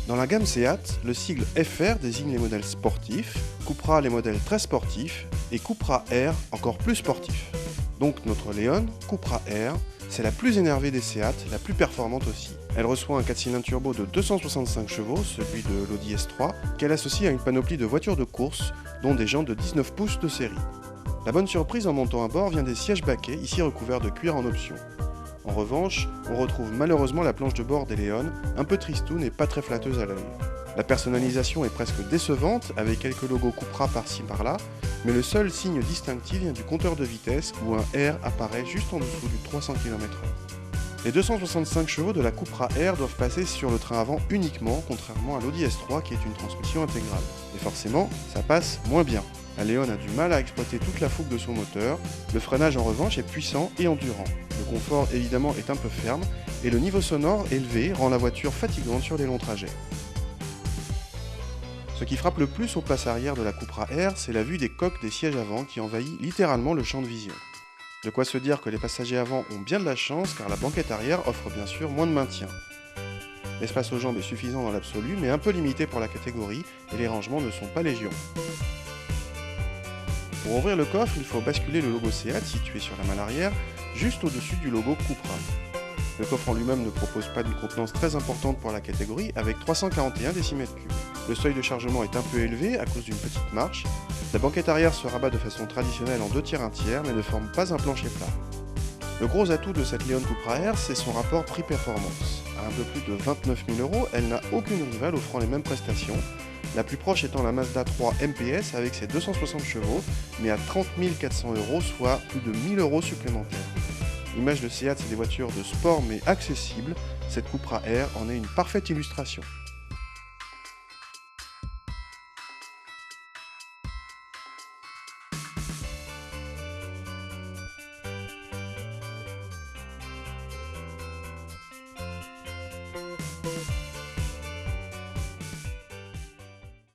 Dans la gamme Seat, le sigle FR désigne les modèles sportifs, Cupra les modèles très sportifs et Cupra R encore plus sportifs. Donc notre Leon, Cupra R, c'est la plus énervée des Seat, la plus performante aussi. Elle reçoit un 4 cylindres turbo de 265 chevaux, celui de l'Audi S3, qu'elle associe à une panoplie de voitures de course, dont des jantes de 19 pouces de série. La bonne surprise en montant à bord vient des sièges baquets, ici recouverts de cuir en option. En revanche, on retrouve malheureusement la planche de bord des Leon, un peu tristoune et pas très flatteuse à l'œil. La personnalisation est presque décevante, avec quelques logos Cupra par-ci par-là, mais le seul signe distinctif vient du compteur de vitesse où un R apparaît juste en dessous du 300 km/h. Les 265 chevaux de la Cupra R doivent passer sur le train avant uniquement, contrairement à l'Audi S3 qui est une transmission intégrale. Et forcément, ça passe moins bien. La Leon a du mal à exploiter toute la fougue de son moteur, le freinage en revanche est puissant et endurant. Le confort évidemment est un peu ferme, et le niveau sonore élevé rend la voiture fatigante sur les longs trajets. Ce qui frappe le plus aux places arrière de la Cupra R, c'est la vue des coques des sièges avant qui envahit littéralement le champ de vision. De quoi se dire que les passagers avant ont bien de la chance car la banquette arrière offre bien sûr moins de maintien. L'espace aux jambes est suffisant dans l'absolu mais un peu limité pour la catégorie et les rangements ne sont pas légion. Pour ouvrir le coffre, il faut basculer le logo Seat situé sur la malle arrière juste au-dessus du logo Cupra. Le coffre en lui-même ne propose pas d'une contenance très importante pour la catégorie avec 341 décimètres cubes. Le seuil de chargement est un peu élevé à cause d'une petite marche. La banquette arrière se rabat de façon traditionnelle en 2/1 mais ne forme pas un plancher plat. Le gros atout de cette Leon Cupra R, c'est son rapport prix-performance. À un peu plus de 29 000 €, elle n'a aucune rivale offrant les mêmes prestations, la plus proche étant la Mazda 3 MPS avec ses 260 chevaux, mais à 30 400 €, soit plus de 1 000 € supplémentaires. L'image de Seat, c'est des voitures de sport mais accessibles, cette Cupra R en est une parfaite illustration.